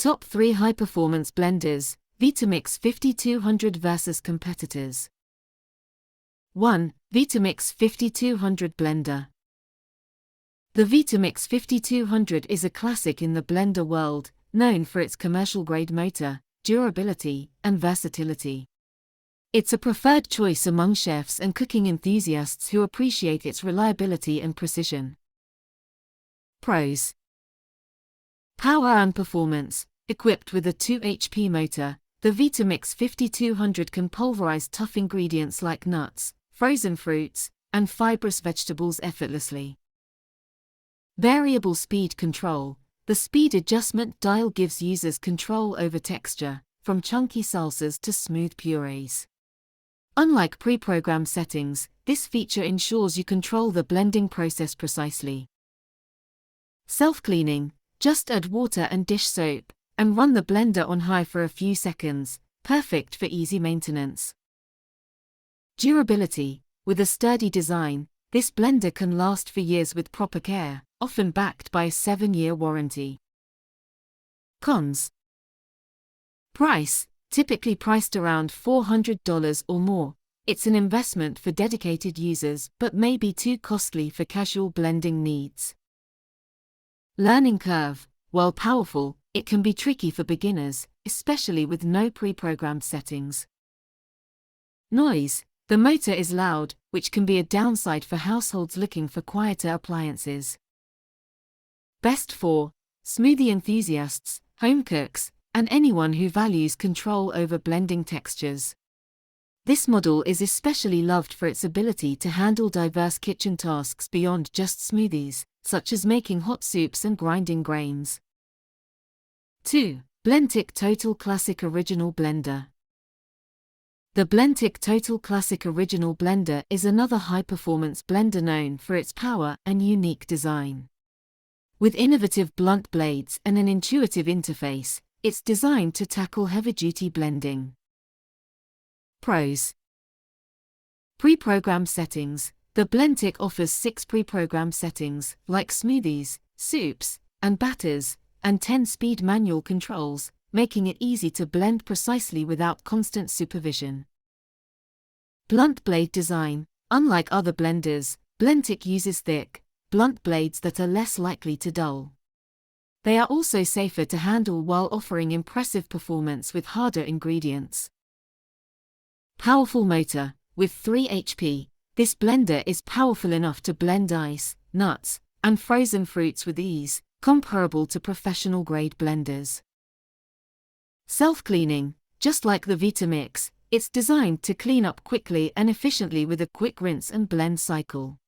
Top 3 High-Performance Blenders, Vitamix 5200 versus competitors. 1. Vitamix 5200 Blender. The Vitamix 5200 is a classic in the blender world, known for its commercial-grade motor, durability, and versatility. It's a preferred choice among chefs and cooking enthusiasts who appreciate its reliability and precision. Pros. Power and performance. Equipped with a 2 HP motor, the Vitamix 5200 can pulverize tough ingredients like nuts, frozen fruits, and fibrous vegetables effortlessly. Variable speed control. The speed adjustment dial gives users control over texture, from chunky salsas to smooth purees. Unlike pre-programmed settings, this feature ensures you control the blending process precisely. Self-cleaning. Just add water and dish soap, and run the blender on high for a few seconds, perfect for easy maintenance. Durability. With a sturdy design, this blender can last for years with proper care, often backed by a 7-year warranty. Cons. Price. Typically priced around $400 or more, it's an investment for dedicated users but may be too costly for casual blending needs. Learning curve. While powerful, it can be tricky for beginners, especially with no pre-programmed settings. Noise. The motor is loud, which can be a downside for households looking for quieter appliances. Best for smoothie enthusiasts, home cooks, and anyone who values control over blending textures. This model is especially loved for its ability to handle diverse kitchen tasks beyond just smoothies, such as making hot soups and grinding grains. 2. Blendtec Total Classic Original Blender. The Blendtec Total Classic Original Blender is another high-performance blender known for its power and unique design. With innovative blunt blades and an intuitive interface, it's designed to tackle heavy-duty blending. Pros. Pre-programmed settings. The Blendtec offers 6 pre-programmed settings, like smoothies, soups, and batters, and 10 speed manual controls, making it easy to blend precisely without constant supervision. Blunt blade design. Unlike other blenders, Blendtec uses thick, blunt blades that are less likely to dull. They are also safer to handle while offering impressive performance with harder ingredients. Powerful motor. With 3 HP, this blender is powerful enough to blend ice, nuts, and frozen fruits with ease, comparable to professional-grade blenders. Self-cleaning. Just like the Vitamix, it's designed to clean up quickly and efficiently with a quick rinse and blend cycle.